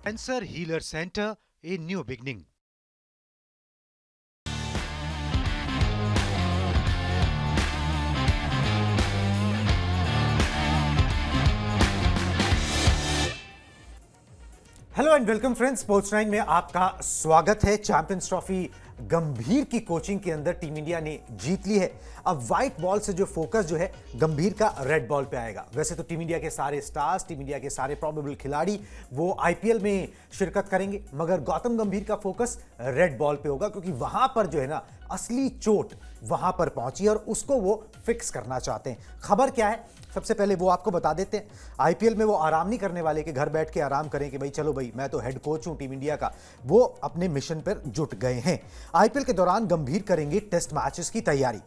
Cancer Healer Center, a new beginning. Hello and welcome friends, sports 9 में आपका स्वागत है। चैंपियंस ट्रॉफी गंभीर की कोचिंग के अंदर टीम इंडिया ने जीत ली है। अब व्हाइट बॉल से जो फोकस जो है गंभीर का रेड बॉल पे आएगा। वैसे तो टीम इंडिया के सारे स्टार्स, टीम इंडिया के सारे प्रोबेबल खिलाड़ी वो आईपीएल में शिरकत करेंगे, मगर गौतम गंभीर का फोकस रेड बॉल पे होगा, क्योंकि वहां पर जो है ना असली चोट वहां पर पहुंची और उसको वो फिक्स करना चाहते हैं। खबर क्या है, सबसे पहले वो आपको बता देते हैं। आईपीएल में वो आराम नहीं करने वाले कि घर बैठ के आराम करें कि भाई चलो भाई मैं तो हेड कोच हूं टीम इंडिया का। वो अपने मिशन पर जुट गए हैं। आईपीएल के दौरान गंभीर करेंगे टेस्ट मैचेस की तैयारी।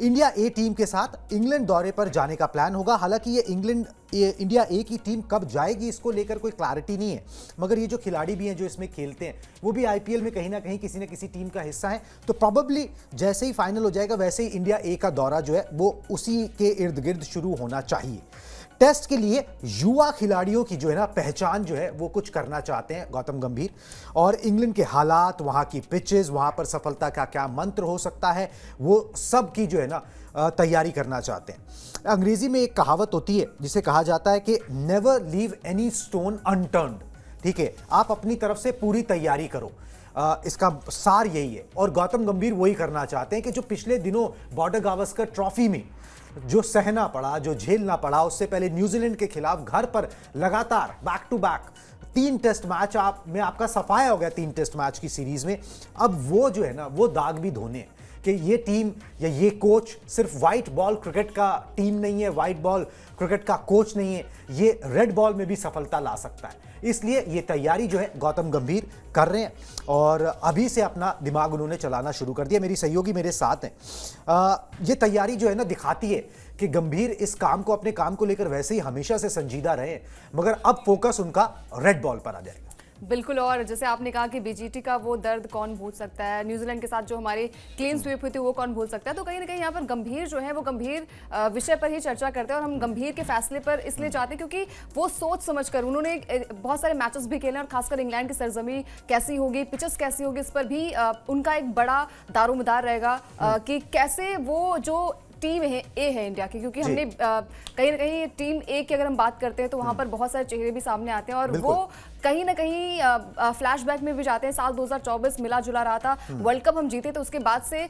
इंडिया ए टीम के साथ इंग्लैंड दौरे पर जाने का प्लान होगा। हालांकि ये इंडिया ए की टीम कब जाएगी इसको लेकर कोई क्लैरिटी नहीं है, मगर ये जो खिलाड़ी भी हैं जो इसमें खेलते हैं वो भी आईपीएल में कहीं ना कहीं किसी न किसी टीम का हिस्सा है। तो प्रोबेबली जैसे ही फाइनल हो जाएगा वैसे ही इंडिया ए का दौरा जो है वो उसी के इर्द गिर्द शुरू होना चाहिए। टेस्ट के लिए युवा खिलाड़ियों की जो है ना पहचान जो है वो कुछ करना चाहते हैं गौतम गंभीर, और इंग्लैंड के हालात, वहां की पिचेस, वहां पर सफलता का क्या मंत्र हो सकता है, वो सब की जो है ना तैयारी करना चाहते हैं। अंग्रेजी में एक कहावत होती है जिसे कहा जाता है कि never leave any stone unturned. ठीक है, आप अपनी तरफ से पूरी तैयारी करो। इसका सार यही है, और गौतम गंभीर वही करना चाहते हैं कि जो पिछले दिनों बॉर्डर गावस्कर ट्रॉफी में जो सहना पड़ा, जो झेलना पड़ा, उससे पहले न्यूजीलैंड के खिलाफ घर पर लगातार back to back 3 test match में आपका सफाया हो गया 3 टेस्ट मैच की सीरीज में। अब वो जो है ना वो दाग भी धोने हैं कि ये टीम या ये कोच सिर्फ व्हाइट बॉल क्रिकेट का टीम नहीं है, व्हाइट बॉल क्रिकेट का कोच नहीं है, ये रेड बॉल में भी सफलता ला सकता है। इसलिए ये तैयारी जो है गौतम गंभीर कर रहे हैं और अभी से अपना दिमाग उन्होंने चलाना शुरू कर दिया। मेरी सहयोगी मेरे साथ हैं। ये तैयारी जो है ना दिखाती है कि गंभीर इस काम को, अपने काम को लेकर वैसे ही हमेशा से संजीदा रहे, मगर अब फोकस उनका रेड बॉल पर आ जाएगा। बिल्कुल, और जैसे आपने कहा कि बीजीटी का वो दर्द कौन भूल सकता है, न्यूजीलैंड के साथ जो हमारे क्लीन स्वीप हुई थी वो कौन भूल सकता है। तो कहीं ना कहीं यहाँ पर गंभीर जो है वो गंभीर विषय पर ही चर्चा करते हैं, और हम गंभीर के फैसले पर इसलिए चाहते हैं क्योंकि वो सोच समझकर उन्होंने बहुत सारे मैचेस भी खेले, और खासकर इंग्लैंड की सरजमी कैसी होगी, पिचेस कैसी होगी, इस पर भी उनका एक बड़ा दारोमदार रहेगा कि कैसे वो जो टीम है ए है इंडिया की, क्योंकि हमने कहीं ना कहीं टीम ए की अगर हम बात करते हैं तो वहां पर बहुत सारे चेहरे भी सामने आते हैं, और वो कहीं ना कहीं फ्लैशबैक में भी जाते हैं। साल 2024 मिला जुला रहा था, वर्ल्ड कप हम जीते, तो उसके बाद से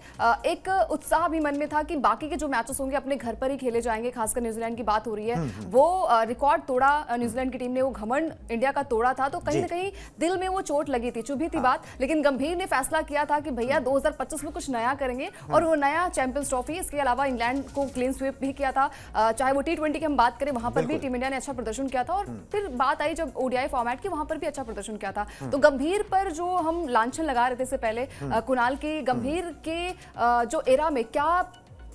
एक उत्साह भी मन में था कि बाकी के जो मैचेस होंगे अपने घर पर ही खेले जाएंगे। खासकर न्यूजीलैंड की बात हो रही है, वो रिकॉर्ड तोड़ा न्यूजीलैंड की टीम ने, वो घमंड इंडिया का तोड़ा था, तो कहीं ना कहीं दिल में वो चोट लगी थी, चुभी थी बात। लेकिन गंभीर ने फैसला किया था कि भैया 2025 में कुछ नया करेंगे, और वो नया चैंपियंस ट्रॉफी, इसके अलावा इंग्लैंड को क्लीन स्वीप भी किया था। चाहे वो T20 की हम बात करें, वहां पर भी टीम इंडिया ने अच्छा प्रदर्शन किया था, और फिर बात आई जब ओडीआई फॉर्मेट की, वहां पर भी अच्छा प्रदर्शन किया था। तो गंभीर पर जो हम लांछन लगा रहे थे इससे पहले कुणाल की, गंभीर के जो एरा में क्या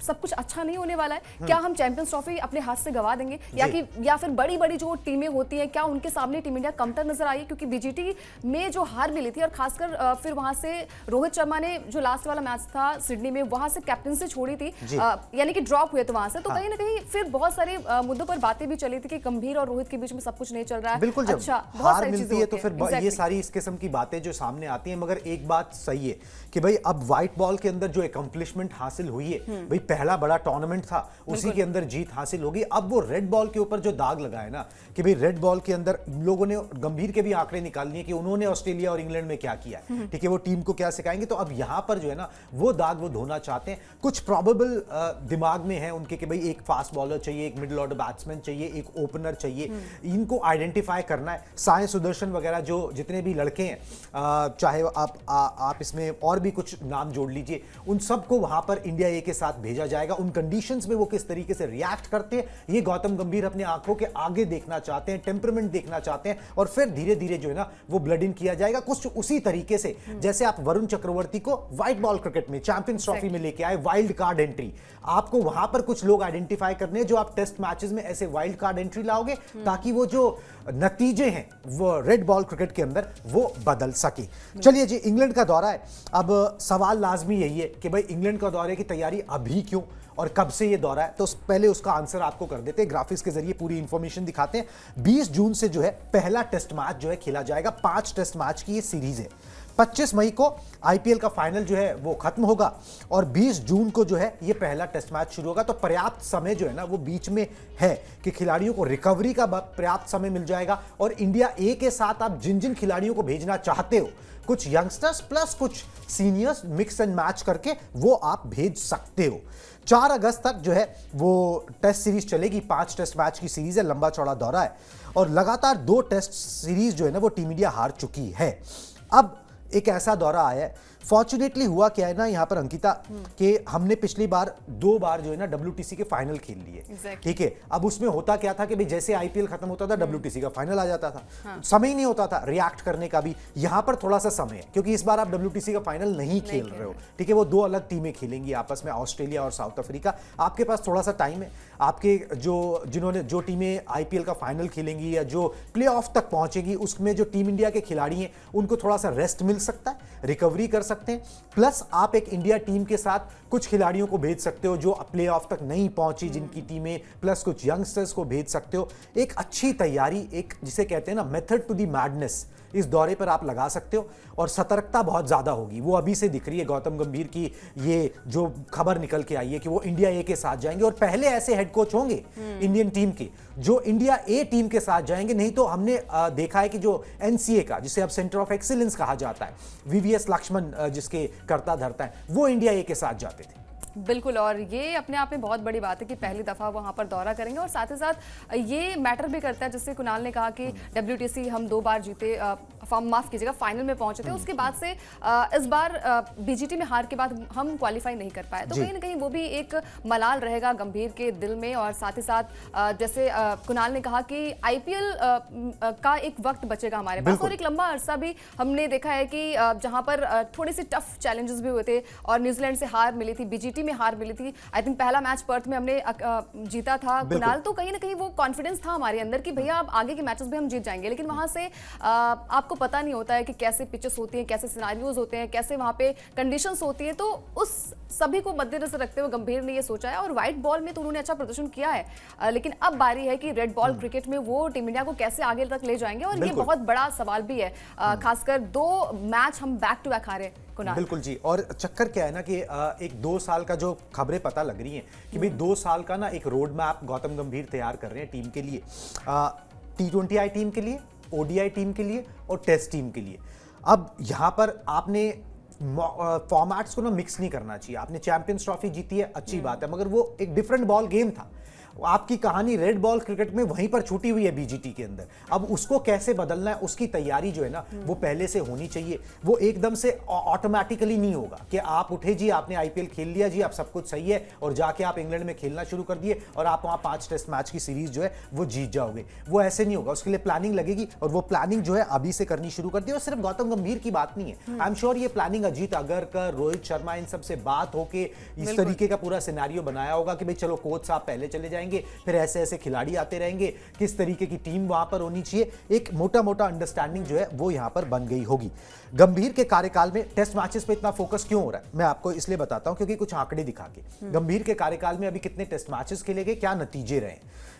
सब कुछ अच्छा नहीं होने वाला है? क्या हम चैंपियंस ट्रॉफी अपने हाथ से गवा देंगे, या फिर बड़ी बड़ी जो टीमें होती हैं क्या उनके सामने टीम इंडिया कमतर नजर आई? क्योंकि बीजीटी में जो हार मिली थी, और खासकर फिर वहां से रोहित शर्मा ने जो लास्ट वाला मैच था सिडनी में, वहां से कैप्टनसी छोड़ी थी, यानी कि ड्रॉप हुए थे वहां से। तो कहीं ना कहीं फिर बहुत सारे मुद्दों पर बातें भी चली थी कि गंभीर और रोहित के बीच में सब कुछ नहीं चल रहा है। बिल्कुल, जब हार मिलती है तो फिर ये सारी इस किस्म की बातें जो सामने आती हैं। मगर एक बात सही है कि भाई अब व्हाइट बॉल के अंदर जो एकम्प्लिशमेंट हासिल हुई है, भाई पहला बड़ा टूर्नामेंट था, उसी के अंदर जीत हासिल होगी। अब वो रेड बॉल के ऊपर जो दाग लगा है ना कि भाई रेड बॉल के अंदर लोगों ने, गंभीर के भी आंकड़े निकाल लिए कि उन्होंने ऑस्ट्रेलिया और इंग्लैंड में क्या किया है, ठीक है, वो टीम को क्या सिखाएंगे। तो अब यहां पर जो है ना वो दाग वो धोना चाहते हैं। कुछ प्रोबेबल दिमाग में है उनके कि भाई एक फास्ट बॉलर चाहिए, एक मिडिल ऑर्डर बैट्समैन चाहिए, एक ओपनर चाहिए, इनको आइडेंटिफाई करना है। साई सुदर्शन वगैरह जो जितने भी लड़के हैं, चाहे आप इसमें और भी कुछ नाम जोड़ लीजिए, उन सबको वहां पर इंडिया ए के साथ भेजा जाएगा। उन कंडीशंस में वो किस तरीके से रिएक्ट करते हैं, ये गौतम गंभीर अपने आंखों के आगे देखना चाहते हैं, टेम्परामेंट देखना चाहते हैं, और फिर धीरे धीरे जो है ना वो ब्लड इन किया जाएगा। कुछ उसी तरीके से जैसे आप वरुण चक्रवर्ती को व्हाइट बॉल क्रिकेट में चैंपियंस ट्रॉफी में लेके आए, वाइल्ड कार्ड एंट्री, आपको वहां पर कुछ लोग आइडेंटिफाई करने हैं जो आप टेस्ट मैचेस में ऐसे वाइल्ड कार्ड एंट्री लाओगे, ताकि वो जो नतीजे हैं वो रेड बॉल क्रिकेट के अंदर वो बदल सके। चलिए जी, इंग्लैंड का दौरा है। अब सवाल लाजमी यही है कि भाई इंग्लैंड का दौरे की तैयारी अभी क्यों, और कब से ये दौरा है, तो पहले उसका आंसर आपको कर देते हैं, ग्राफिक्स के जरिए पूरी इंफॉर्मेशन दिखाते हैं। 20 जून से जो है पहला टेस्ट मैच जो है खेला जाएगा। 5 टेस्ट मैच की ये सीरीज है। 25 मई को आईपीएल का फाइनल जो है वो खत्म होगा और 20 जून को जो है ये पहला टेस्ट मैच शुरू होगा। तो पर्याप्त समय जो है ना वो बीच में है कि खिलाड़ियों को रिकवरी का पर्याप्त समय मिल जाएगा और इंडिया ए के साथ आप जिन जिन खिलाड़ियों को भेजना चाहते हो, कुछ यंगस्टर्स प्लस कुछ सीनियर्स मिक्स एंड मैच करके वो आप भेज सकते हो। 4 अगस्त तक जो है वो टेस्ट सीरीज चलेगी। 5 टेस्ट मैच की सीरीज है, लंबा चौड़ा दौरा है और लगातार 2 टेस्ट सीरीज जो है ना वो टीम इंडिया हार चुकी है। अब एक ऐसा दौरा आया है, फॉर्चुनेटली हुआ क्या है ना यहाँ पर अंकिता कि हमने पिछली बार 2 बार जो है ना WTC के फाइनल खेल लिए, ठीक है। अब उसमें होता क्या था कि भाई जैसे आईपीएल खत्म होता था WTC का फाइनल आ जाता था, समय ही नहीं होता था रिएक्ट करने का भी। यहाँ पर थोड़ा सा समय है क्योंकि इस बार आप WTC का फाइनल नहीं खेल रहे हो, ठीक है। वो 2 अलग टीमें खेलेंगी आपस में, ऑस्ट्रेलिया और साउथ अफ्रीका। आपके पास थोड़ा सा टाइम है, आपके जो टीमें आईपीएल का फाइनल खेलेंगी या जो प्ले ऑफ तक पहुंचेगी उसमें जो टीम इंडिया के खिलाड़ी हैं उनको थोड़ा सा रेस्ट मिल सकता है, रिकवरी कर सकते हैं। प्लस आप एक इंडिया टीम के साथ कुछ खिलाड़ियों को भेज सकते हो जो प्ले ऑफ तक नहीं पहुंची जिनकी टीमें, प्लस कुछ यंगस्टर्स को भेज सकते हो। एक अच्छी तैयारी, एक जिसे कहते हैं ना मेथड टू द मैडनेस, इस दौरे पर आप लगा सकते हो और सतर्कता बहुत ज्यादा होगी। वो अभी से दिख रही है गौतम गंभीर की ये जो खबर निकल के आई है कि वो इंडिया ए के साथ जाएंगे और पहले ऐसे हेड कोच होंगे इंडियन टीम के जो इंडिया ए टीम के साथ जाएंगे। नहीं तो हमने देखा है कि जो एनसीए का, जिसे अब सेंटर ऑफ एक्सीलेंस कहा जाता है, वीवीएस लक्ष्मण जिसके करता धरता है, वो इंडिया ए के साथ जाते थे। बिल्कुल, और ये अपने आप में बहुत बड़ी बात है कि पहली दफ़ा वहाँ पर दौरा करेंगे और साथ ही साथ ये मैटर भी करता है। जैसे कुणाल ने कहा कि WTC हम 2 बार जीते, माफ़ कीजिएगा फाइनल में पहुंचे थे, उसके बाद से इस बार BGT में हार के बाद हम क्वालिफाई नहीं कर पाए, तो कहीं ना कहीं वो भी एक मलाल रहेगा गंभीर के दिल में। और साथ ही साथ जैसे कुणाल ने कहा कि IPL का एक वक्त बचेगा हमारे पास और एक लंबा अरसा भी हमने देखा है कि जहाँ पर थोड़े से टफ चैलेंजेस भी हुए थे और न्यूजीलैंड से हार मिली थी, BGT में हार मिली थी। आई थिंक पहला मैच पर्थ में हमने जीता था कुणाल, तो कहीं ना कहीं वो कॉन्फिडेंस था हमारे अंदर कि भैया अब आगे के मैचेस भी हम जीत जाएंगे। लेकिन वहां से आपको पता नहीं होता है कि कैसे पिचेस होती हैं, कैसे सिनारियोज होते हैं, कैसे वहां पे कंडीशंस होती हैं। तो उस सभी को मद्देनजर रखते हुए गंभीर ने ये सोचा है और व्हाइट बॉल में तो उन्होंने अच्छा प्रदर्शन किया है, लेकिन अब बारी है कि रेड बॉल क्रिकेट में वो टीम इंडिया को कैसे आगे तक ले जाएंगे। और ये बहुत बड़ा सवाल भी है, खासकर 2 मैच हम बैक टू बैक हारे। बिल्कुल जी, और चक्कर क्या है ना कि एक 2 साल का जो खबरें पता लग रही हैं कि भाई 2 साल का ना एक रोड मैप गौतम गंभीर तैयार कर रहे हैं टीम के लिए, T20I टीम के लिए, ODI टीम के लिए और टेस्ट टीम के लिए। अब यहां पर आपने फॉर्मेट्स को ना मिक्स नहीं करना चाहिए। आपने चैंपियंस ट्रॉफी जीती है, अच्छी बात है, मगर वो एक डिफरेंट बॉल गेम था। आपकी कहानी रेड बॉल क्रिकेट में वहीं पर छूटी हुई है BGT के अंदर। अब उसको कैसे बदलना है, उसकी तैयारी जो है ना वो पहले से होनी चाहिए। वो एकदम से ऑटोमेटिकली नहीं होगा कि आप उठे जी, आपने IPL खेल लिया जी, अब सब कुछ सही है और जाके आप इंग्लैंड में खेलना शुरू कर दिए और आप वहां 5 टेस्ट मैच की सीरीज जो है वो जीत जाओगे। वो ऐसे नहीं होगा, उसके लिए प्लानिंग लगेगी और वो प्लानिंग जो है अभी से करनी शुरू कर दी। और सिर्फ गौतम गंभीर की बात नहीं है, आई एम श्योर ये प्लानिंग अजीत अगरकर, रोहित शर्मा, इन सबसे बात होके इस तरीके का पूरा सिनेरियो बनाया होगा कि भाई चलो कोच साहब पहले चले जाएंगे, फिर ऐसे ऐसे खिलाड़ी आते रहेंगे, किस तरीके की टीम वहां पर होनी चाहिए। एक मोटा मोटा अंडरस्टैंडिंग जो है वो यहां पर बन गई होगी। गंभीर के कार्यकाल में टेस्ट मैचेस पे इतना फोकस क्यों हो रहा है, मैं आपको इसलिए बताता हूं क्योंकि कुछ आंकड़े दिखा के। गंभीर के कार्यकाल में अभी कितने टेस्ट मैचेस खेले गए, क्या नतीजे रहे,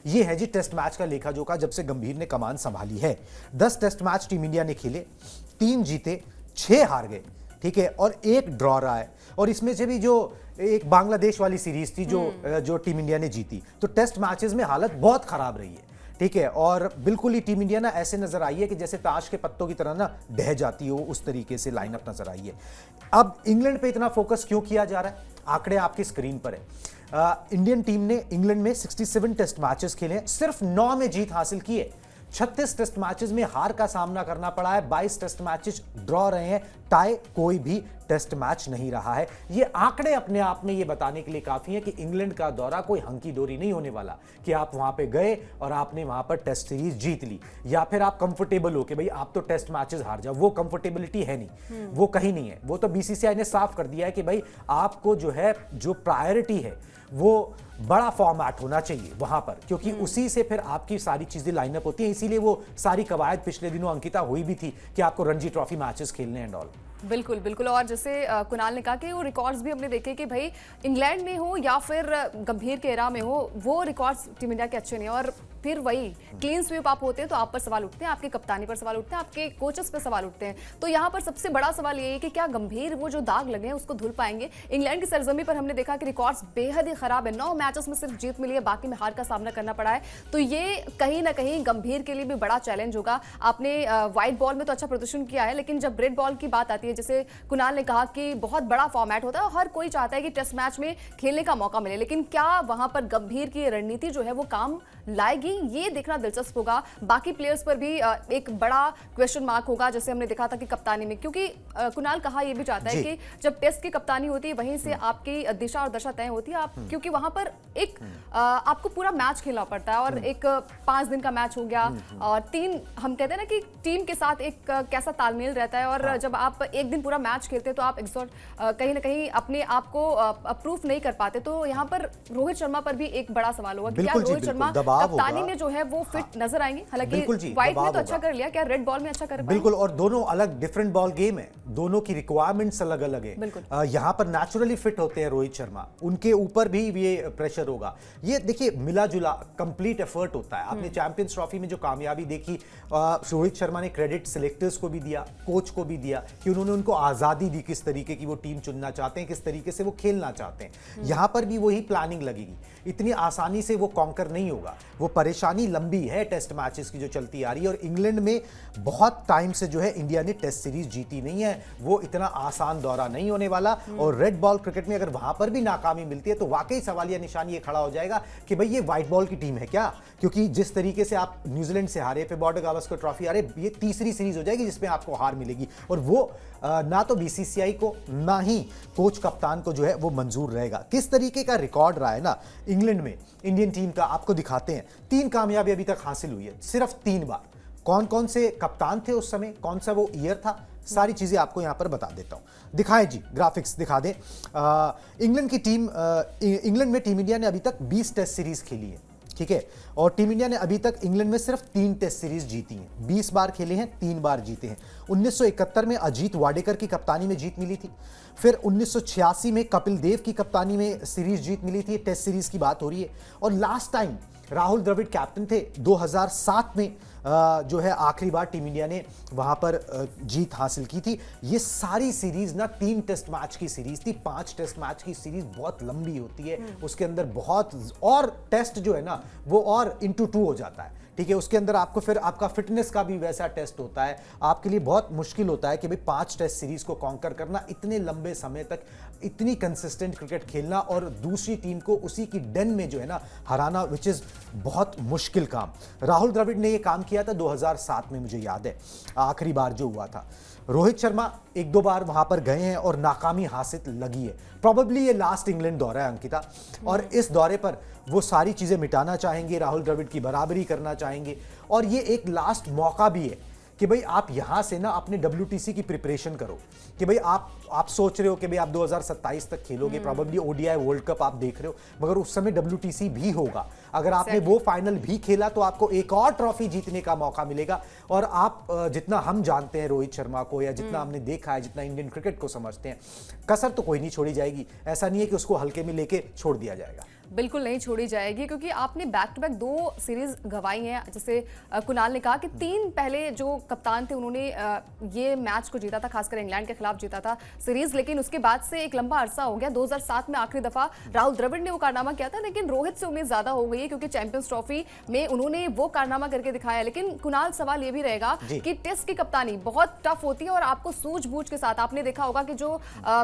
ये है जी टेस्ट मैच का लेखा जोखा जब से गंभीर ने कमान संभाली है। 10 टेस्ट मैच टीम इंडिया ने खेले, 3 जीते, 6 हार गए, ठीक है, और 1 ड्रॉ रहा है। और इसमें से भी जो एक बांग्लादेश वाली सीरीज थी जो टीम इंडिया ने जीती, तो टेस्ट मैचेस में हालत बहुत खराब रही है, ठीक है। और बिल्कुल ही टीम इंडिया ना ऐसे नजर आई है कि जैसे ताश के पत्तों की तरह ना ढह जाती हो, उस तरीके से लाइनअप नजर आई है। अब इंग्लैंड पे इतना फोकस क्यों किया जा रहा है, आंकड़े आपकी स्क्रीन पर है। इंडियन टीम ने इंग्लैंड में 67 टेस्ट मैचेस खेले, सिर्फ 9 में जीत हासिल की है। 36 टेस्ट मैचेस में हार का सामना करना पड़ा है, 22 टेस्ट मैचेस ड्रॉ रहे हैं, टाई कोई भी टेस्ट मैच नहीं रहा है। ये आंकड़े अपने आप में ये बताने के लिए काफी है कि इंग्लैंड का दौरा कोई हंकी डोरी नहीं होने वाला कि आप वहां पे गए और आपने वहां पर टेस्ट सीरीज जीत ली या फिर आप कंफर्टेबल हो कि भाई आप तो टेस्ट मैचेस हार जाओ। वो कंफर्टेबिलिटी है नहीं, वो कहीं नहीं है। वो तो BCCI ने साफ कर दिया है कि भाई आपको जो है जो प्रायोरिटी है वो बड़ा फॉर्मेट होना चाहिए वहां पर, क्योंकि उसी से फिर आपकी सारी चीजें लाइनअप होती हैं। इसीलिए वो सारी कवायद पिछले दिनों अंकिता हुई भी थी कि आपको रणजी ट्रॉफी मैचेस खेलने एंड ऑल। बिल्कुल बिल्कुल। और जैसे कुणाल ने कहा कि वो रिकॉर्ड्स भी हमने देखे कि भाई इंग्लैंड में हो या फिर गंभीर के एरा में हो, वो रिकॉर्ड्स टीम इंडिया के अच्छे नहीं है। और फिर वही क्लीन स्वीप आप होते हैं तो आप पर सवाल उठते हैं, आपकी कप्तानी पर सवाल उठते हैं, आपके कोचेस पर सवाल उठते हैं। तो यहाँ पर सबसे बड़ा सवाल ये है कि क्या गंभीर वो जो दाग लगे हैं उसको धुल पाएंगे। इंग्लैंड की सरजमी पर हमने देखा कि रिकॉर्ड्स बेहद ही खराब है, 9 मैचेस में सिर्फ जीत मिली है, बाकी में हार का सामना करना पड़ा है। तो ये कहीं ना कहीं गंभीर के लिए भी बड़ा चैलेंज होगा। आपने व्हाइट बॉल में तो अच्छा प्रदर्शन किया है, लेकिन जब रेड बॉल की बात आती है, जैसे कुणाल ने कहा कि बहुत बड़ा फॉर्मेट होता है, हर कोई चाहता है कि टेस्ट मैच में खेलने का मौका मिले, लेकिन क्या वहां पर गंभीर की रणनीति जो है वो काम लाएगी, ये देखना दिलचस्प होगा। बाकी प्लेयर्स पर भी एक बड़ा क्वेश्चन मार्क होगा, जैसे हमने देखा था कि कप्तानी में, क्योंकि कुणाल कहा यह भी चाहता है कि जब टेस्ट की कप्तानी होती है वहीं से आपकी दिशा और दशा तय होती है। आप क्योंकि वहां पर एक आपको पूरा मैच खेलना पड़ता है, और एक 5 दिन का मैच हो गया, और 3 हम कहते हैं ना कि टीम के साथ एक कैसा तालमेल रहता है। और जब आप एक दिन पूरा मैच खेलते हैं तो आप कहीं ना कहीं अपने आप को प्रूफ नहीं कर पाते। तो यहाँ पर रोहित शर्मा पर भी एक बड़ा सवाल होगा कि क्या रोहित शर्मा कप्तानी में जो है वो फिट नजर आएंगे। हालांकि व्हाइट में तो अच्छा कर लिया, क्या रेड बॉल में अच्छा कर पाएंगे? बिल्कुल, और दोनों अलग डिफरेंट बॉल गेम है, दोनों की रिक्वायरमेंट्स अलग अलग है। यहाँ पर नेचुरली फिट होते हैं रोहित शर्मा, उनके ऊपर भी ये प्रेशर होगा। ये देखिए मिला जुला कंप्लीट एफर्ट होता है। आपने चैंपियंस ट्रॉफी में जो कामयाबी देखी, रोहित शर्मा ने क्रेडिट सिलेक्टर्स को भी दिया, कोच को भी दिया कि उन्होंने उनको आजादी दी किस तरीके की वो टीम चुनना चाहते हैं, किस तरीके से वो खेलना चाहते हैं। यहां पर भी वही प्लानिंग लगेगी, इतनी आसानी से वो कॉन्कर नहीं होगा। वो परेशानी लंबी है टेस्ट मैचेस की जो चलती आ रही है, और इंग्लैंड में बहुत टाइम से जो है इंडिया ने टेस्ट सीरीज जीती नहीं है, वो इतना आसान दौरा नहीं होने वाला। और रेड बॉल क्रिकेट में अगर वहां पर भी नाकामी मिलती है तो वाकई सवालिया निशान ये खड़ा हो जाएगा कि भाई ये व्हाइट बॉल की टीम है क्या, क्योंकि जिस तरीके से आप न्यूजीलैंड से हारे, पे बॉर्डर गावस्कर ट्रॉफी हारे, ये तीसरी सीरीज हो जाएगी जिसमें आपको हार मिलेगी। और वो ना तो बीसीसीआई को ना ही कोच कप्तान को जो है वो मंजूर रहेगा। किस तरीके का रिकॉर्ड रहा है ना इंग्लैंड में इंडियन टीम का, आपको दिखाते हैं। 3 कामयाबी अभी तक हासिल हुई है, सिर्फ 3 बार। कौन कौन से कप्तान थे उस समय, कौन सा वो ईयर था, सारी चीजें आपको यहां पर बता देता हूं। दिखाएं जी, ग्राफिक्स दिखा दें। इंग्लैंड की टीम, इंग्लैंड में टीम इंडिया ने अभी तक 20 टेस्ट सीरीज खेली है, ठीक है। और टीम इंडिया ने अभी तक इंग्लैंड में सिर्फ 3 टेस्ट सीरीज जीती हैं। 20 बार खेले हैं, 3 बार जीते हैं। 1971 में अजीत वाडेकर की कप्तानी में जीत मिली थी। फिर 1986 में कपिल देव की कप्तानी में सीरीज जीत मिली थी, टेस्ट सीरीज की बात हो रही है। और last time Rahul Dravid captain थे, 2007 में जो है आखिरी बार टीम इंडिया ने वहां पर जीत हासिल की थी। ये सारी सीरीज ना 3 टेस्ट मैच की सीरीज थी। 5 टेस्ट मैच की सीरीज बहुत लंबी होती है, उसके अंदर बहुत और टेस्ट जो है ना वो और इंटू 2 हो जाता है, ठीक है। उसके अंदर आपको फिर आपका फिटनेस का भी वैसा टेस्ट होता है, आपके लिए बहुत मुश्किल होता है कि भाई 5 टेस्ट सीरीज को कॉन्कर करना, इतने लंबे समय तक इतनी कंसिस्टेंट क्रिकेट खेलना और दूसरी टीम को उसी की डेन में जो है ना हराना, विच इज बहुत मुश्किल काम। राहुल द्रविड़ ने ये काम किया था 2007 में, मुझे याद है आखिरी बार जो हुआ था। रोहित शर्मा 1-2 बार वहां पर गए हैं और नाकामी हासिल लगी है। प्रोबेबली ये लास्ट इंग्लैंड दौरा है अंकिता, और इस दौरे पर वो सारी चीजें मिटाना चाहेंगे, राहुल द्रविड़ की बराबरी करना चाहेंगे। और ये एक लास्ट मौका भी है कि भाई आप यहां से ना अपने WTC की प्रिपरेशन करो, कि भाई आप सोच रहे हो कि भाई आप 2027 तक खेलोगे, प्रोबेबली ODI वर्ल्ड कप आप देख रहे हो, मगर उस समय WTC भी होगा। अगर आपने वो फाइनल भी खेला तो आपको एक और ट्रॉफी जीतने का मौका मिलेगा। और आप जितना हम जानते हैं रोहित शर्मा को, या जितना हमने देखा है, जितना इंडियन क्रिकेट को समझते हैं, कसर तो कोई नहीं छोड़ी जाएगी। ऐसा नहीं है कि उसको हल्के में लेके छोड़ दिया जाएगा, बिल्कुल नहीं छोड़ी जाएगी, क्योंकि आपने बैक टू बैक 2 सीरीज गंवाई हैं। जैसे कुणाल ने कहा कि 3 पहले जो कप्तान थे उन्होंने ये मैच को जीता था, खासकर इंग्लैंड के खिलाफ जीता था सीरीज, लेकिन उसके बाद से एक लंबा अरसा हो गया। 2007 में आखिरी दफा राहुल द्रविड़ ने वो कारनामा किया था, लेकिन रोहित से उम्मीद ज्यादा हो गई है क्योंकि चैंपियंस ट्रॉफी में उन्होंने वो कारनामा करके दिखाया। लेकिन कुणाल, सवाल ये भी रहेगा कि टेस्ट की कप्तानी बहुत टफ होती है और आपको सूझबूझ के साथ, आपने देखा होगा कि जो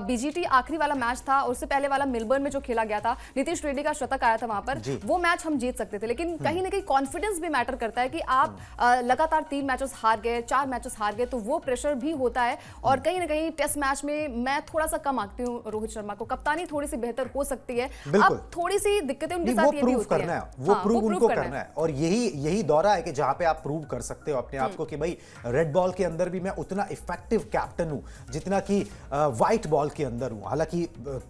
BGT आखिरी वाला मैच था, उससे पहले वाला मेलबर्न में जो खेला गया था, नीतीश रेड्डी का शतक आया था वहां पर, वो मैच हम जीत सकते थे। लेकिन कहीं ना कहीं कॉन्फिडेंस भी मैटर करता है कि आप लगातार 3 मैचेस हार गए, 4 मैचेस हार गए, तो वो प्रेशर भी होता है। और कहीं ना कहीं टेस्ट मैच में मैं थोड़ा सा कम आंकती हूँ रोहित शर्मा को। कप्तानी थोड़ी सी बेहतर हो सकती है, अब थोड़ी सी दिक्कतें उनके साथ ये भी होती है, वो प्रूव उनको करना है। और यही दौरा है कि जहां पे आप प्रूव कर सकते हो अपने आप को कि भाई रेड बॉल के अंदर भी मैं उतना इफेक्टिव कैप्टन हूं जितना कि व्हाइट बॉल के अंदर हूं। हालांकि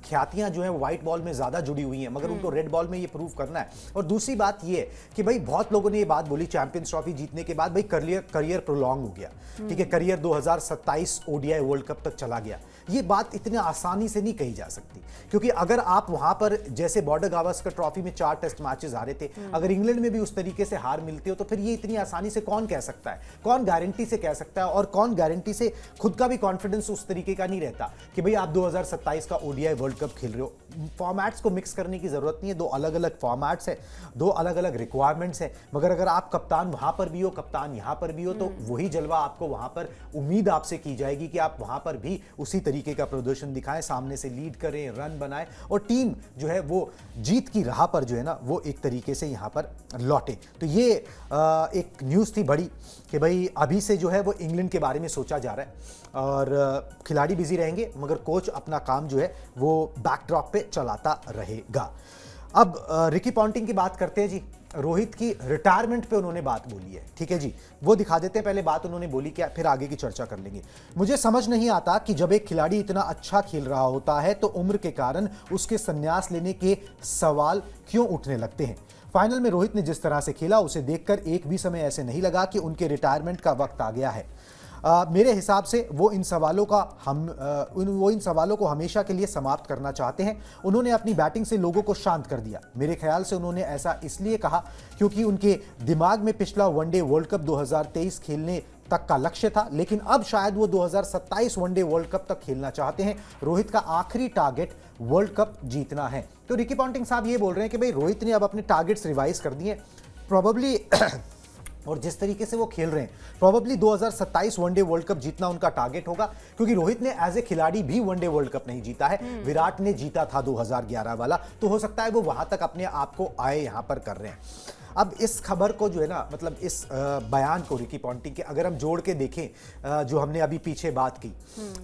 ख्यातियां जो है व्हाइट बॉल में ज्यादा जुड़ी हुई हैं, मगर उनको रेड बॉल में ये प्रूव करना है। और दूसरी बात ये है कि भाई बहुत लोगों ने ये बात बोली चैंपियंस ट्रॉफी जीतने के बाद, भाई करियर प्रोलॉन्ग हो गया, ठीक है, करियर 2027 ओडीआई वर्ल्ड कप तक चला गया। ये बात इतने आसानी से नहीं कही जा सकती, क्योंकि अगर आप वहां पर जैसे बॉर्डर गावस्कर ट्रॉफी में 4 टेस्ट मैचेस हारे थे, अगर इंग्लैंड में भी उस तरीके से हार मिलती हो तो फिर ये इतनी आसानी से कौन कह सकता है, कौन गारंटी से कह सकता है, और कौन गारंटी से खुद का भी कॉन्फिडेंस उस तरीके का नहीं रहता कि भाई आप 2027 का ओडीआई वर्ल्ड कप खेल रहे हो। फॉर्मेट्स को मिक्स करने की जरूरत नहीं है, 2 अलग अलग फॉर्मेट्स है, 2 अलग अलग रिक्वायरमेंट्स है, मगर अगर आप कप्तान वहां पर भी हो, कप्तान यहां पर भी हो, तो वही जलवा आपको वहां पर उम्मीद आपसे की जाएगी कि आप वहां पर भी उसी तरीके का प्रदर्शन दिखाएं, सामने से लीड करें, रन बनाएं और टीम जो है वो जीत की राह पर जो है ना वो एक तरीके से यहां पर लौटे। तो ये एक न्यूज़ थी बड़ी कि भाई अभी से जो है वो इंग्लैंड के बारे में सोचा जा रहा है और खिलाड़ी बिजी रहेंगे मगर कोच अपना काम जो है वो बैकड्रॉप पे चलाता रहेगा। अब रिकी पॉन्टिंग की बात करते हैं जी। रोहित की रिटायरमेंट पे उन्होंने बात बोली है, ठीक है जी, वो दिखा देते हैं पहले बात उन्होंने बोली क्या, फिर आगे की चर्चा कर लेंगे। मुझे समझ नहीं आता कि जब एक खिलाड़ी इतना अच्छा खेल रहा होता है तो उम्र के कारण उसके संन्यास लेने के सवाल क्यों उठने लगते हैं। फाइनल में रोहित ने जिस तरह से खेला उसे देखकर एक भी समय ऐसे नहीं लगा कि उनके रिटायरमेंट का वक्त आ गया है। मेरे हिसाब से वो इन सवालों को हमेशा के लिए समाप्त करना चाहते हैं। उन्होंने अपनी बैटिंग से लोगों को शांत कर दिया। मेरे ख्याल से उन्होंने ऐसा इसलिए कहा क्योंकि उनके दिमाग में पिछला वनडे वर्ल्ड कप 2023 खेलने तक का लक्ष्य था, लेकिन अब शायद वो 2027 वनडे वर्ल्ड कप तक खेलना चाहते हैं। रोहित का आखिरी टारगेट वर्ल्ड कप जीतना है। तो रिकी पॉन्टिंग साहब ये बोल रहे हैं कि भाई रोहित ने अब अपने टारगेट्स रिवाइज कर दिए प्रोबेबली और जिस तरीके से वो खेल रहे हैं प्रोबेबली 2027 वनडे वर्ल्ड कप जीतना उनका टारगेट होगा, क्योंकि रोहित ने एज ए खिलाड़ी भी वनडे वर्ल्ड कप नहीं जीता है। विराट ने जीता था 2011 वाला, तो हो सकता है वो वहां तक अपने आप को आए यहां पर कर रहे हैं। अब इस खबर को जो है ना, मतलब इस बयान को रिकी पॉन्टिंग के अगर हम जोड़ के देखें जो हमने अभी पीछे बात की,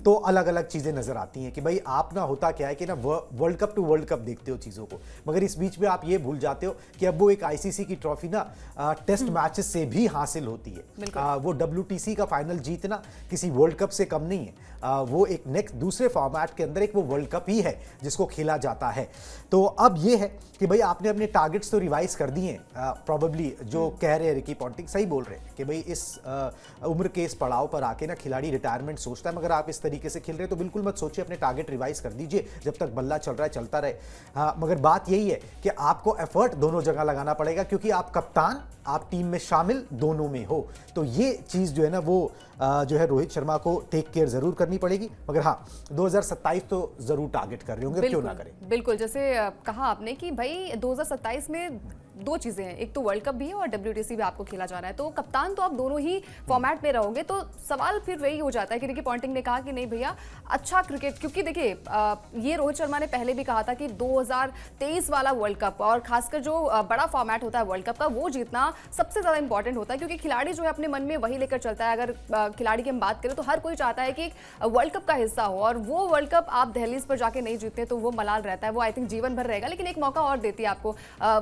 तो अलग अलग चीजें नजर आती हैं कि भाई आप ना होता क्या है कि ना world cup to world cup देखते हो चीजों को, मगर इस बीच में आप ये भूल जाते हो कि अब वो एक आईसीसी की ट्रॉफी ना टेस्ट मैचेस से भी हासिल होती है। वो WTC का फाइनल जीतना किसी वर्ल्ड कप से कम नहीं है। वो एक नेक्स्ट दूसरे फॉर्मेट के अंदर एक वो वर्ल्ड कप ही है जिसको खेला जाता है। तो अब ये है कि भाई आपने अपने टारगेट्स तो रिवाइज कर दिए। प्रोबेबली जो कह रहे हैं रिकी पॉन्टिंग सही बोल रहे हैं कि भाई इस उम्र के इस पड़ाव पर आके ना खिलाड़ी रिटायरमेंट सोचता है, मगर आप इस तरीके से खेल रहे हैं तो बिल्कुल मत सोचिए, अपने टारगेट रिवाइज कर दीजिए, जब तक बल्ला चल रहा है चलता रहे। हाँ, मगर बात यही है कि आपको एफर्ट दोनों जगह लगाना पड़ेगा, क्योंकि आप कप्तान, आप टीम में शामिल दोनों में हो। तो ये चीज जो है ना वो जो है रोहित शर्मा को टेक केयर जरूर करनी पड़ेगी। मगर हाँ, 2027 तो जरूर टारगेट कर रहे होंगे, क्यों ना करें। बिल्कुल, जैसे कहा आपने कि भाई 2027 में 2 चीजें हैं, एक तो वर्ल्ड कप भी है और WTC भी आपको खेला जाना है, तो कप्तान तो आप दोनों ही फॉर्मेट में रहोगे। तो सवाल फिर वही हो जाता है कि रिकी पॉन्टिंग ने कहा कि नहीं भैया अच्छा क्रिकेट, क्योंकि देखिए ये रोहित शर्मा ने पहले भी कहा था कि 2023 वाला वर्ल्ड कप और खासकर जो बड़ा फॉर्मेट होता है वर्ल्ड कप का, वो जीतना सबसे ज्यादा इंपॉर्टेंट होता है, क्योंकि खिलाड़ी जो है अपने मन में वही लेकर चलता है। अगर खिलाड़ी की हम बात करें तो हर कोई चाहता है कि वर्ल्ड कप का हिस्सा हो, और वो वर्ल्ड कप आप दहलीज पर जाके नहीं जीतते तो वो मलाल रहता है, वो आई थिंक जीवन भर रहेगा। लेकिन एक मौका और देती है आपको,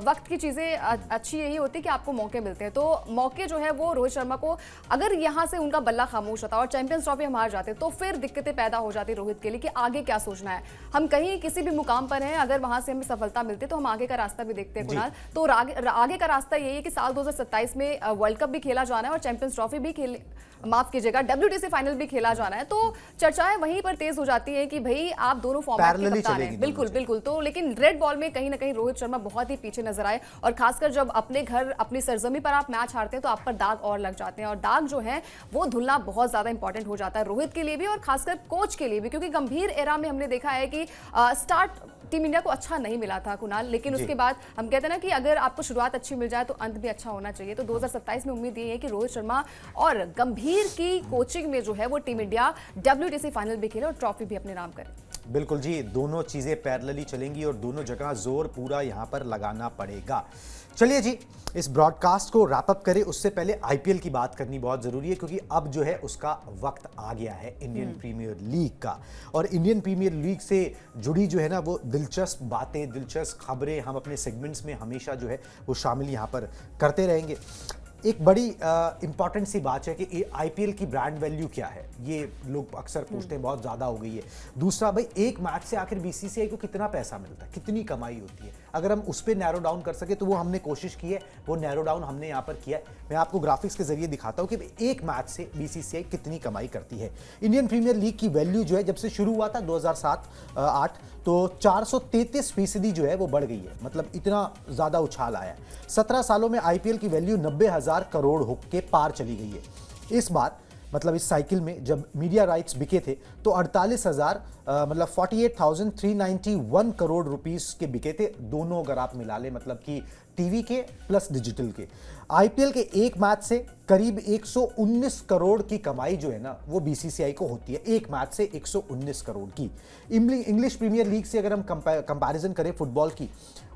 वक्त की चीजें अच्छी यही होती है कि आपको मौके मिलते हैं। तो मौके जो है वो रोहित शर्मा को, अगर यहां से उनका बल्ला खामोश होता और चैंपियंस ट्रॉफी हम हार जाते तो फिर दिक्कतें पैदा हो जाती रोहित के लिए कि आगे क्या सोचना है। हम कहीं किसी भी मुकाम पर हैं, अगर वहां से हमें सफलता मिलती है तो हम आगे का रास्ता भी देखते हैं कुणाल। तो आगे का रास्ता यही है कि साल 2027 में वर्ल्ड कप भी खेला जाना है और चैंपियंस ट्रॉफी भी माफ कीजिएगा WTC फाइनल भी खेला जाना है। तो चर्चाएं वहीं पर तेज हो जाती है कि भाई आप दोनों फॉर्मेट के कप्तान हैं। बिल्कुल। तो लेकिन रेड बॉल में कहीं ना कहीं रोहित शर्मा बहुत ही पीछे नजर आए, और खासकर जब अपने घर अपनी सरजमी पर आप मैच हारते हैं तो आप पर दाग और लग जाते हैं, और दाग जो है वो धुलना बहुत ज्यादा इंपॉर्टेंट हो जाता है रोहित के लिए भी और खासकर कोच के लिए भी, क्योंकि गंभीर एरा में हमने देखा है कि स्टार्ट टीम इंडिया को अच्छा नहीं मिला था कुणाल, लेकिन उसके बाद हम कहते हैं ना कि अगर आपको शुरुआत अच्छी मिल जाए तो अंत भी अच्छा होना चाहिए। तो 2027 में उम्मीद ये है कि रोहित शर्मा और गंभीर की कोचिंग में जो है वो टीम इंडिया WTC फाइनल भी खेले और ट्रॉफी भी अपने नाम करे। बिल्कुल जी, दोनों चीजें पैरेलली चलेंगी और दोनों जगह जोर पूरा यहां पर लगाना पड़ेगा। चलिए जी, इस ब्रॉडकास्ट को रैप अप करें उससे पहले IPL की बात करनी बहुत जरूरी है, क्योंकि अब जो है उसका वक्त आ गया है इंडियन प्रीमियर लीग का। और इंडियन प्रीमियर लीग से जुड़ी जो है ना वो दिलचस्प बातें, दिलचस्प खबरें हम अपने सेगमेंट्स में हमेशा जो है वो शामिल यहाँ पर करते रहेंगे। एक बड़ी इंपॉर्टेंट सी बात है कि IPL की ब्रांड वैल्यू क्या है, ये लोग अक्सर पूछते हैं, बहुत ज़्यादा हो गई है। दूसरा भाई, एक मैच से आखिर BCCI को कितना पैसा मिलता है, कितनी कमाई होती है। अगर हम उस पर नैरो डाउन कर सके तो वो हमने कोशिश की है, वो नैरो डाउन हमने यहाँ पर किया है। मैं आपको ग्राफिक्स के जरिए दिखाता हूँ कि एक मैच से बीसीसीआई कितनी कमाई करती है। इंडियन प्रीमियर लीग की वैल्यू जो है जब से शुरू हुआ था 2007-8 तो 433% जो है वो बढ़ गई है, मतलब इतना ज़्यादा उछाल आया है। 17 सालों में आईपीएल की वैल्यू 90,000 करोड़ के पार चली गई है। इस बार मतलब इस साइकिल में जब मीडिया राइट्स बिके थे तो 48,000 मतलब 48,391 करोड़ रुपीस के बिके थे, दोनों अगर आप मिला लें, मतलब कि टीवी के प्लस डिजिटल के। आईपीएल के एक मैच से करीब 119 करोड़ की कमाई जो है ना वो बीसीसीआई को होती है, एक मैच से 119 करोड़ की। इंग्लिश प्रीमियर लीग से अगर हम कंपैरिजन करें फुटबॉल की,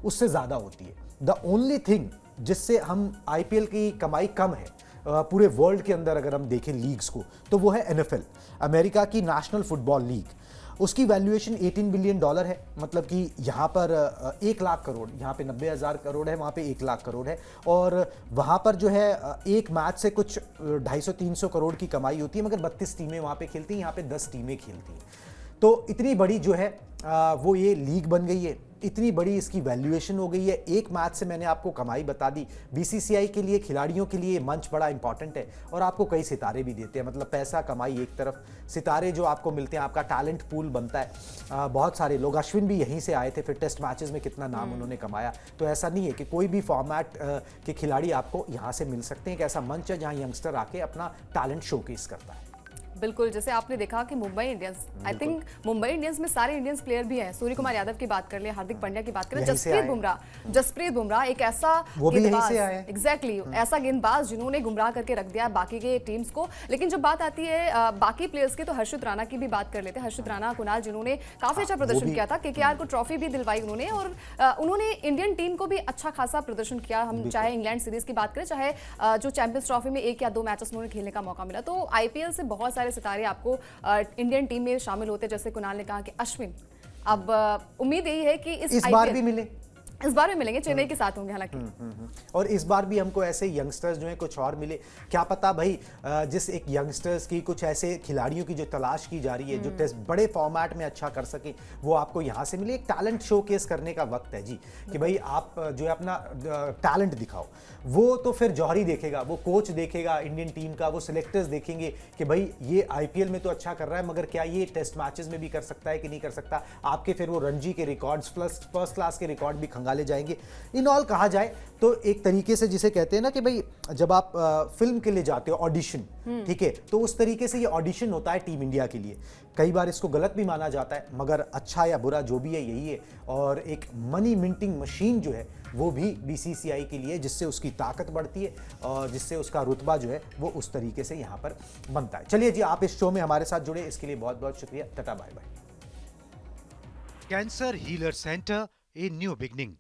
उससे ज़्यादा होती है। द ओनली थिंग जिससे हम आईपीएल की कमाई कम है पूरे वर्ल्ड के अंदर अगर हम देखें लीग्स को, तो वो है एनएफएल, अमेरिका की नेशनल फुटबॉल लीग। उसकी वैल्यूएशन $18 बिलियन है, मतलब कि यहाँ पर 1 लाख करोड़, यहाँ पे 90,000 करोड़ है, वहाँ पे 1 लाख करोड़ है। और वहाँ पर जो है एक मैच से कुछ 250-300 करोड़ की कमाई होती है, मगर 32 टीमें वहाँ पे खेलती हैं, यहाँ पे 10 टीमें खेलती हैं। तो इतनी बड़ी जो है वो ये लीग बन गई है, इतनी बड़ी इसकी वैल्यूएशन हो गई है। एक मैच से मैंने आपको कमाई बता दी। बीसीसीआई के लिए, खिलाड़ियों के लिए मंच बड़ा इंपॉर्टेंट है और आपको कई सितारे भी देते हैं, मतलब पैसा कमाई एक तरफ, सितारे जो आपको मिलते हैं, आपका टैलेंट पूल बनता है। बहुत सारे लोग, अश्विन भी यहीं से आए थे, फिर टेस्ट मैचेस में कितना नाम उन्होंने कमाया। तो ऐसा नहीं है कि कोई भी फॉर्मेट के खिलाड़ी आपको यहाँ से मिल सकते हैं। एक ऐसा मंच है जहाँ यंगस्टर आके अपना टैलेंट शोकेस करता है। बिल्कुल, जैसे आपने देखा कि Mumbai Indians, I think Mumbai Indians में सारे इंडियंस प्लेयर भी हैं। सूर्य कुमार यादव की बात कर ले, हार्दिक पांड्या की बात करें, जसप्रीत बुमराह एक ऐसा गेंदबाज, एग्जैक्टली ऐसा गेंदबाज जिन्होंने गुमराह करके रख दिया बाकी के टीम्स को। लेकिन जब बात आती है बाकी प्लेयर्स की, तो हर्षित राणा की भी बात कर लेते हैं। हर्षित राणा, कुणाल, जिन्होंने काफी अच्छा प्रदर्शन किया था, केकेआर को ट्रॉफी भी दिलवाई उन्होंने, और उन्होंने इंडियन टीम को भी अच्छा खासा प्रदर्शन किया। हम चाहे इंग्लैंड सीरीज की बात करें, चाहे जो चैंपियंस ट्रॉफी में 1 या 2 मैचेस उन्होंने खेलने का मौका मिला। तो आईपीएल से बहुत सारे सितारे आपको इंडियन टीम में शामिल होते, जैसे कुणाल ने कहा कि अश्विन, अब उम्मीद यही है कि इस बार भी मिले, इस बार में मिलेंगे, चेन्नई के साथ होंगे हालांकि। और इस बार भी हमको ऐसे यंगस्टर्स जो हैं कुछ और मिले, क्या पता भाई, जिस एक यंगस्टर्स की, कुछ ऐसे खिलाड़ियों की जो तलाश की जा रही है जो टेस्ट बड़े फॉर्मेट में अच्छा कर सके, वो आपको यहाँ से मिले। एक टैलेंट शोकेस करने का वक्त है जी, कि भाई आप जो है अपना टैलेंट दिखाओ। वो तो फिर जौहरी देखेगा, वो कोच देखेगा इंडियन टीम का, वो सिलेक्टर्स देखेंगे कि भाई ये आईपीएल में तो अच्छा कर रहा है, मगर क्या ये टेस्ट मैचेस में भी कर सकता है कि नहीं कर सकता। आपके फिर वो रणजी के रिकॉर्ड्स, फर्स्ट क्लास के रिकॉर्ड भी खंगाले जाएंगे। इन ऑल कहा जाए तो एक तरीके से जिसे कहते हैं ना कि भाई जब आप फिल्म के लिए जाते हो ऑडिशन, ठीक है, तो उस तरीके से ये ऑडिशन होता है टीम इंडिया के लिए। कई बार इसको गलत भी माना जाता है, मगर अच्छा या बुरा जो भी है यही है। और एक मनी मिंटिंग मशीन जो है वो भी बीसीसीआई के लिए, जिससे उसकी ताकत बढ़ती है और जिससे उसका रुतबा जो है वो उस तरीके से यहाँ पर बनता है। चलिए जी, आप इस शो में हमारे साथ जुड़े, इसके लिए बहुत बहुत शुक्रिया। Tata bye bye. Cancer healer centre, a new beginning.